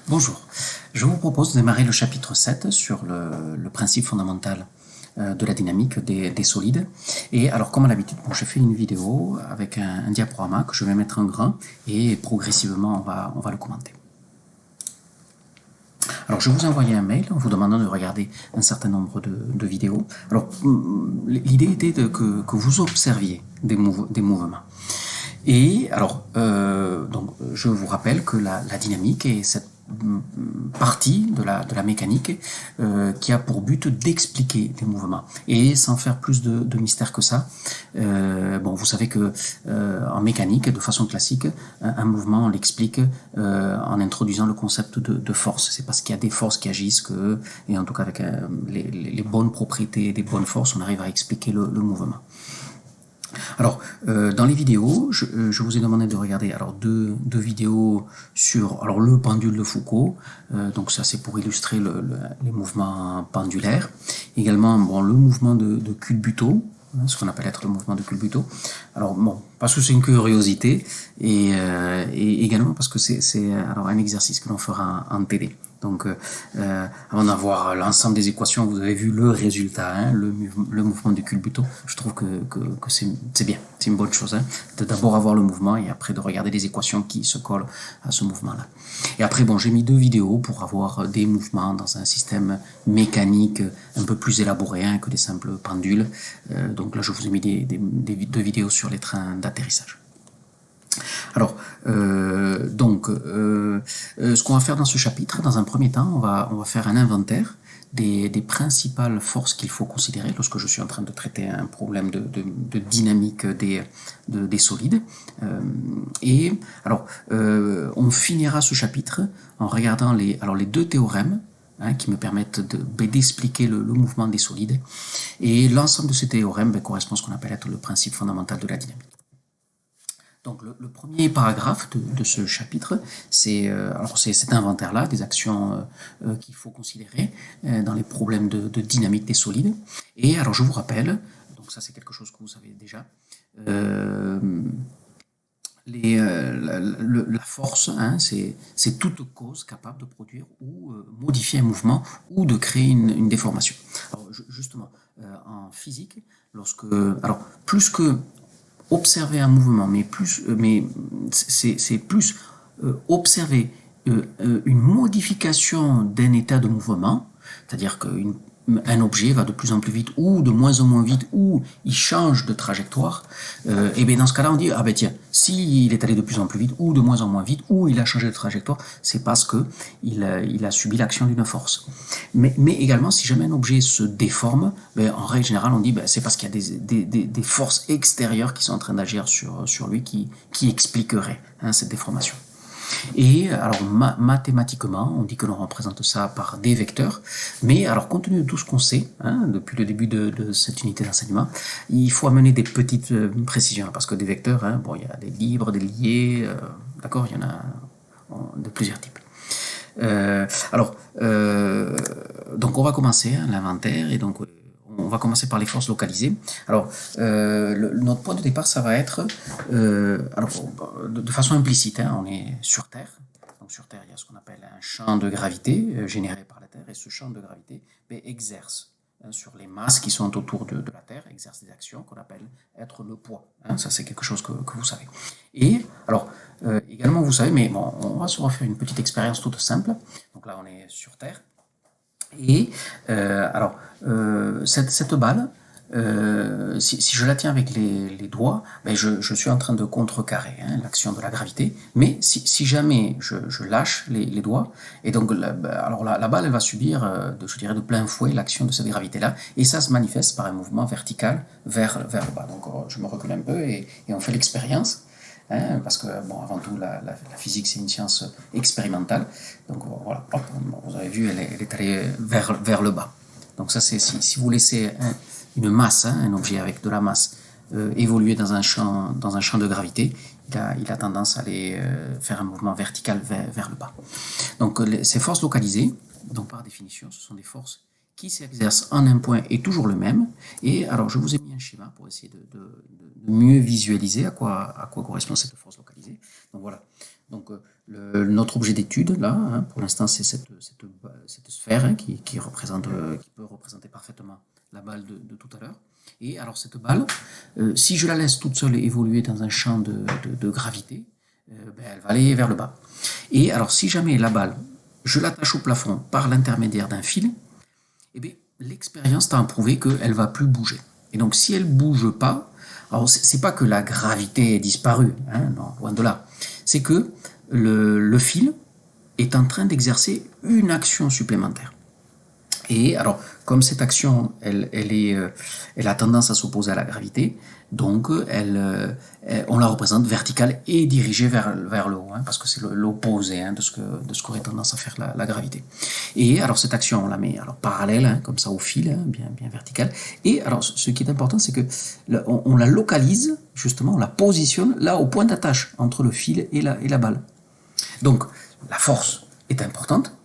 Bonjour, je vous propose de démarrer le chapitre 7 sur le principe fondamental de la dynamique des solides. Et alors comme à l'habitude, je fais une vidéo avec un diaporama que je vais mettre en grand et progressivement on va le commenter. Alors je vous ai envoyé un mail en vous demandant de regarder un certain nombre de vidéos. Alors l'idée était que vous observiez des mouvements. Et alors, donc, je vous rappelle que la dynamique est cette partie de la mécanique qui a pour but d'expliquer des mouvements. Et sans faire plus de mystère que ça, bon, vous savez que en mécanique, de façon classique, un mouvement, on l'explique en introduisant le concept de force. C'est parce qu'il y a des forces qui agissent que, et en tout cas avec les bonnes propriétés des bonnes forces, on arrive à expliquer le mouvement. Alors, dans les vidéos, je vous ai demandé de regarder alors deux vidéos sur alors le pendule de Foucault. Donc ça, c'est pour illustrer les mouvements pendulaires. Également, bon, le mouvement de Culbuto, ce qu'on appelle être le mouvement de Culbuto. Alors bon, parce que c'est une curiosité et également parce que c'est alors un exercice que l'on fera en TD. Donc, avant d'avoir l'ensemble des équations, vous avez vu le résultat, hein, le mouvement du culbuto. Je trouve que c'est bien, c'est une bonne chose, hein, de d'abord avoir le mouvement et après de regarder les équations qui se collent à ce mouvement-là. Et après, bon, j'ai mis deux vidéos pour avoir des mouvements dans un système mécanique un peu plus élaboré hein, que des simples pendules. Donc là, je vous ai mis deux vidéos sur les trains d'atterrissage. Alors, ce qu'on va faire dans ce chapitre, dans un premier temps, on va faire un inventaire des principales forces qu'il faut considérer lorsque je suis en train de traiter un problème de dynamique des solides. Et alors, on finira ce chapitre en regardant les deux théorèmes qui me permettent d'expliquer le mouvement des solides. Et l'ensemble de ces théorèmes correspond à ce qu'on appelle être le principe fondamental de la dynamique. Donc le premier paragraphe de ce chapitre, c'est cet inventaire-là des actions qu'il faut considérer dans les problèmes de dynamique des solides. Et alors je vous rappelle, donc ça c'est quelque chose que vous savez déjà, la force, hein, c'est toute cause capable de produire ou modifier un mouvement ou de créer une déformation. Alors justement, en physique, plus que observer un mouvement, mais c'est plus observer une modification d'un état de mouvement, c'est-à-dire qu'un objet va de plus en plus vite ou de moins en moins vite ou il change de trajectoire, et bien dans ce cas-là on dit ah ben tiens, s'il est allé de plus en plus vite ou de moins en moins vite ou il a changé de trajectoire, c'est parce que il a subi l'action d'une force. Mais également si jamais un objet se déforme, ben, en règle générale on dit ben, c'est parce qu'il y a des forces extérieures qui sont en train d'agir sur lui qui expliqueraient cette déformation. Et alors mathématiquement, on dit que l'on représente ça par des vecteurs, mais alors compte tenu de tout ce qu'on sait depuis le début de cette unité d'enseignement, il faut amener des petites précisions, parce que des vecteurs, bon, il y a des libres, des liés, d'accord, il y en a de plusieurs types. Donc on va commencer l'inventaire, et donc on va commencer par les forces localisées. Alors, notre point de départ, ça va être, de façon implicite, on est sur Terre. Donc sur Terre, il y a ce qu'on appelle un champ de gravité généré par la Terre, et ce champ de gravité exerce sur les masses qui sont autour de la Terre, exerce des actions qu'on appelle être le poids. Ça, c'est quelque chose que vous savez. Et, alors, également, vous savez, mais bon, on va se refaire une petite expérience toute simple. Donc là, on est sur Terre. Et cette balle, si je la tiens avec les doigts, ben je suis en train de contrecarrer l'action de la gravité. Mais si jamais je lâche les doigts, et donc la balle elle va subir, je dirais de plein fouet l'action de cette gravité-là, et ça se manifeste par un mouvement vertical vers le bas. Donc je me recule un peu et on fait l'expérience. Parce que bon, avant tout la physique c'est une science expérimentale, donc voilà, vous avez vu elle est allée vers le bas. Donc ça c'est si vous laissez une masse, un objet avec de la masse évoluer dans un champ de gravité, il a tendance à aller faire un mouvement vertical vers le bas. Donc ces forces localisées, donc par définition ce sont des forces qui s'exerce en un point est toujours le même. Et alors, je vous ai mis un schéma pour essayer de mieux visualiser à quoi correspond cette force localisée. Donc voilà. Donc, notre objet d'étude, là, hein, pour l'instant, c'est cette sphère hein, qui peut représenter parfaitement la balle de tout à l'heure. Et alors, cette balle, si je la laisse toute seule évoluer dans un champ de gravité, ben, elle va aller vers le bas. Et alors, si jamais la balle, je l'attache au plafond par l'intermédiaire d'un fil, eh bien, l'expérience tend à prouver qu'elle ne va plus bouger. Et donc, si elle ne bouge pas, alors c'est pas que la gravité est disparue, hein, non, loin de là. C'est que le fil est en train d'exercer une action supplémentaire. Et alors, comme cette action, elle a tendance à s'opposer à la gravité, donc on la représente verticale et dirigée vers le haut, hein, parce que c'est l'opposé hein, de ce qu'aurait tendance à faire la gravité. Et alors cette action, on la met alors parallèle, hein, comme ça au fil, hein, bien verticale. Et alors ce qui est important, c'est que on la localise, justement, on la positionne là au point d'attache entre le fil et la balle. Donc la force est importante,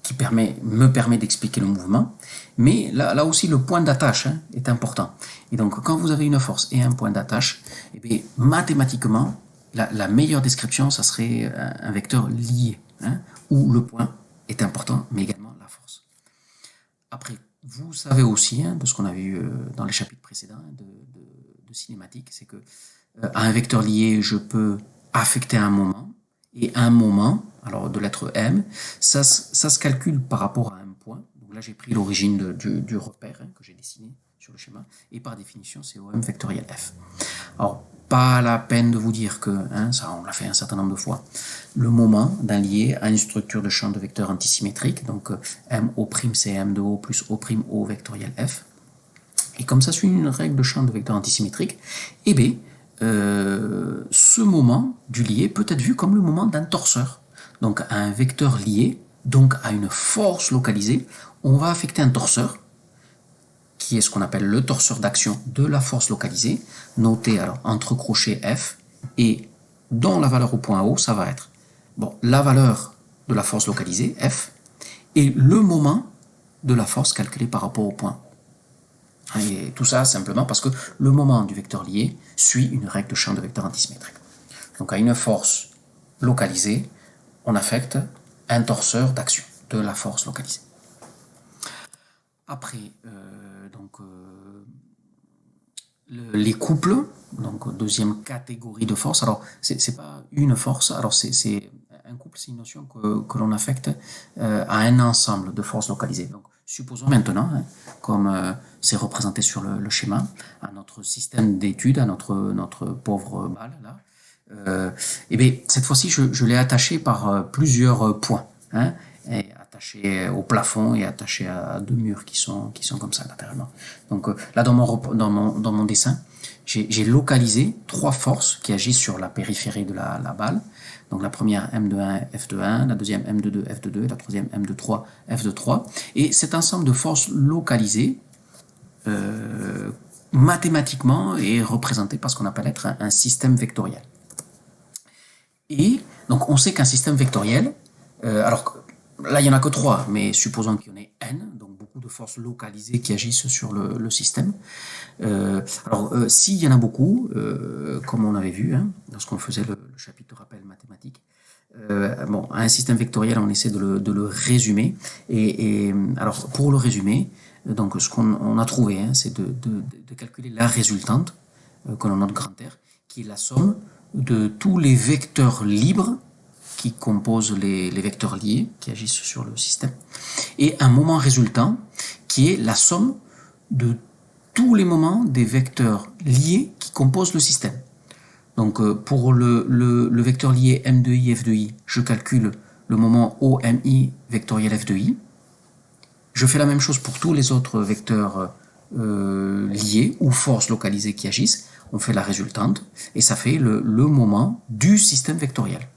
qui me permet d'expliquer le mouvement, mais là aussi le point d'attache hein, est important. Et donc quand vous avez une force et un point d'attache, eh bien, mathématiquement, la meilleure description, ça serait un vecteur lié, hein, où le point est important, mais également la force. Après, vous savez aussi, hein, de ce qu'on avait vu dans les chapitres précédents de cinématique, c'est que à un vecteur lié, je peux affecter un moment, et un moment, alors de lettre M, ça se calcule par rapport à un point. Donc là, j'ai pris l'origine du repère hein, que j'ai dessiné sur le schéma, et par définition, c'est OM vectoriel F. Alors, pas la peine de vous dire que, hein, ça on l'a fait un certain nombre de fois, le moment d'un lié a une structure de champ de vecteurs antisymétrique, donc MO' c'est M de O plus O' vectoriel F. Et comme ça suit une règle de champ de vecteurs antisymétrique, eh bien, ce moment du lié peut être vu comme le moment d'un torseur. Donc à un vecteur lié, donc à une force localisée, on va affecter un torseur, qui est ce qu'on appelle le torseur d'action de la force localisée, noté alors entre crochets F, et dont la valeur au point O, ça va être la valeur de la force localisée, F, et le moment de la force calculée par rapport au point O. Et tout ça simplement parce que le moment du vecteur lié suit une règle de champ de vecteurs antisymétrique. Donc à une force localisée, on affecte un torseur d'action de la force localisée. Après, les couples, donc deuxième catégorie de force. Alors c'est pas une force, alors c'est un couple, c'est une notion que l'on affecte à un ensemble de forces localisées. Donc supposons maintenant, hein, comme c'est représenté sur le schéma, à notre système d'études, à notre pauvre balle là, et bien cette fois-ci je l'ai attaché par plusieurs points, hein, et attaché au plafond et attaché à deux murs qui sont comme ça latéralement. Donc là dans mon dessin, j'ai localisé trois forces qui agissent sur la périphérie de la balle. Donc la première M de 1, F de 1, la deuxième M de 2, F de 2, la troisième M de 3, F de 3. Et cet ensemble de forces localisées, mathématiquement, est représenté par ce qu'on appelle être un système vectoriel. Et donc on sait qu'un système vectoriel, alors là il n'y en a que 3, mais supposons qu'il y en ait n, donc beaucoup de forces localisées qui agissent sur le système. S'il y en a beaucoup, comme on avait vu, hein, lorsqu'on faisait le chapitre de rappel mathématique, un système vectoriel, on essaie de le résumer. Et alors, pour le résumer, donc ce qu'on a trouvé, hein, c'est de calculer la résultante, que l'on note grand R, qui est la somme de tous les vecteurs libres qui composent les vecteurs liés, qui agissent sur le système, et un moment résultant, qui est la somme de tous les moments des vecteurs liés qui composent le système. Donc pour le vecteur lié M de I, F de I, je calcule le moment OMI vectoriel F de I. Je fais la même chose pour tous les autres vecteurs liés ou forces localisées qui agissent. On fait la résultante et ça fait le moment du système vectoriel.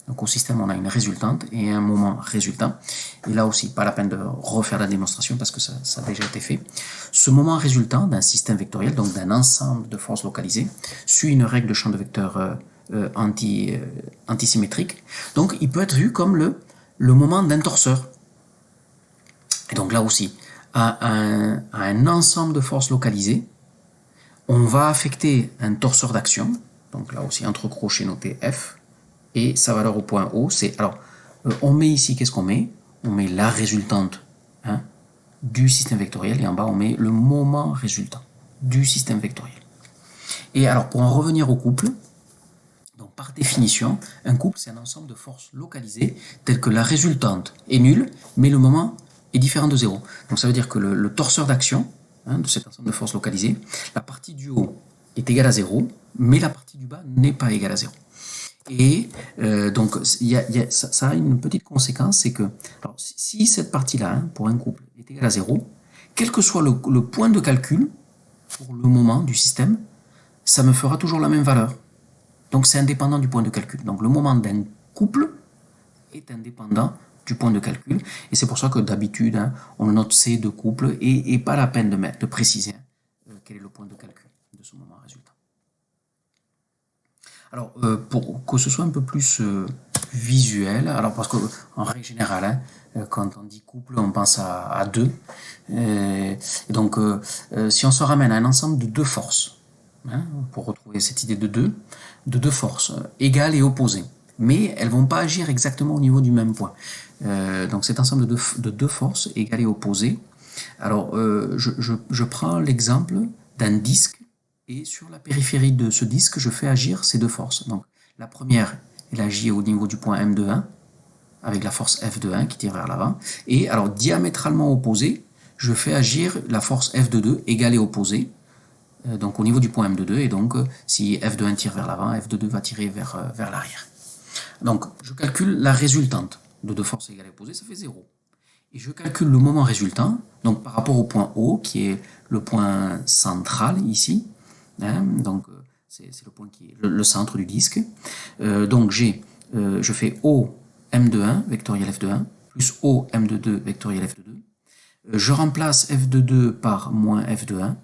Donc au système, on a une résultante et un moment résultant. Et là aussi, pas la peine de refaire la démonstration parce que ça a déjà été fait. Ce moment résultant d'un système vectoriel, donc d'un ensemble de forces localisées, suit une règle de champ de vecteurs antisymétrique. Donc il peut être vu comme le moment d'un torseur. Et donc là aussi, à un ensemble de forces localisées, on va affecter un torseur d'action. Donc là aussi, entre crochets noté F. et sa valeur au point O, c'est... Alors, on met ici, qu'est-ce qu'on met? On met la résultante, hein, du système vectoriel, et en bas, on met le moment résultant du système vectoriel. Et alors, pour en revenir au couple, donc par définition, un couple, c'est un ensemble de forces localisées, telles que la résultante est nulle, mais le moment est différent de 0. Donc ça veut dire que le torseur d'action, hein, de cet ensemble de forces localisées, la partie du haut est égale à 0, mais la partie du bas n'est pas égale à 0. Et donc ça a une petite conséquence, c'est que alors, si cette partie-là, hein, pour un couple, est égale à 0, quel que soit le point de calcul, pour le moment du système, ça me fera toujours la même valeur. Donc c'est indépendant du point de calcul. Donc le moment d'un couple est indépendant du point de calcul. Et c'est pour ça que d'habitude, hein, on note C de couple et pas la peine de préciser quel est le point de calcul de ce moment résultant. Alors, pour que ce soit un peu plus visuel, alors parce qu'en règle générale, hein, quand on dit couple, on pense à deux. Et donc, si on se ramène à un ensemble de deux forces, hein, pour retrouver cette idée de deux forces égales et opposées, mais elles ne vont pas agir exactement au niveau du même point. Donc cet ensemble de deux forces égales et opposées, alors je prends l'exemple d'un disque, et sur la périphérie de ce disque, je fais agir ces deux forces. Donc la première, elle agit au niveau du point M de 1, avec la force F de 1 qui tire vers l'avant, et alors diamétralement opposée, je fais agir la force F de 2 égale et opposée, donc au niveau du point M de 2, et donc si F de 1 tire vers l'avant, F de 2 va tirer vers l'arrière. Donc je calcule la résultante de deux forces égales et opposées, ça fait 0. Et je calcule le moment résultant, donc par rapport au point O, qui est le point central ici, hein, donc c'est le point qui est le centre du disque. Donc je fais O M de 1, vectoriel F de 1, plus O M de 2, vectoriel F de 2. Je remplace F de 2 par moins F de 1.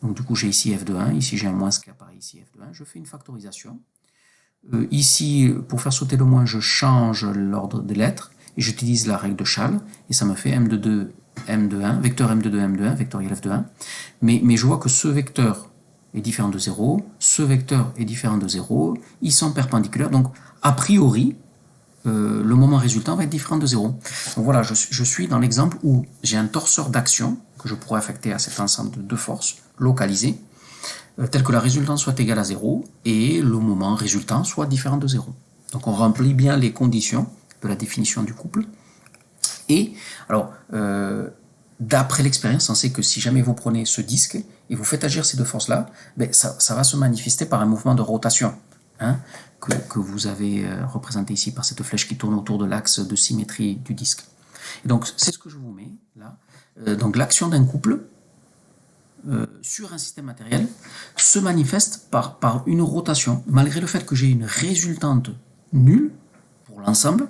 Donc du coup j'ai ici F de 1, ici j'ai un moins qui apparaît ici F de 1. Je fais une factorisation. Ici, pour faire sauter le moins, je change l'ordre des lettres et j'utilise la règle de Schall et ça me fait M de 2, M de 1, vecteur M de 2, M de 1, vectoriel F de 1. Mais je vois que ce vecteur est différent de 0, ce vecteur est différent de 0, ils sont perpendiculaires, donc a priori, le moment résultant va être différent de 0. Donc voilà, je suis dans l'exemple où j'ai un torseur d'action que je pourrais affecter à cet ensemble de deux forces localisées, tel que la résultante soit égale à 0 et le moment résultant soit différent de 0. Donc on remplit bien les conditions de la définition du couple. Et alors, d'après l'expérience, on sait que si jamais vous prenez ce disque et vous faites agir ces deux forces-là, ben ça va se manifester par un mouvement de rotation, hein, que vous avez représenté ici par cette flèche qui tourne autour de l'axe de symétrie du disque. Et donc c'est ce que je vous mets là. Donc l'action d'un couple sur un système matériel se manifeste par une rotation. Malgré le fait que j'ai une résultante nulle pour l'ensemble,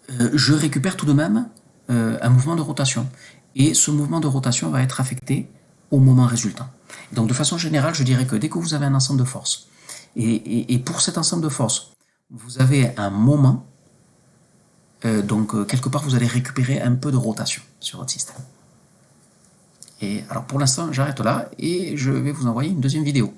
je récupère tout de même un mouvement de rotation. Et ce mouvement de rotation va être affecté au moment résultant. Donc de façon générale, je dirais que dès que vous avez un ensemble de forces, et pour cet ensemble de forces, vous avez un moment, donc quelque part vous allez récupérer un peu de rotation sur votre système. Et alors pour l'instant, j'arrête là et je vais vous envoyer une deuxième vidéo.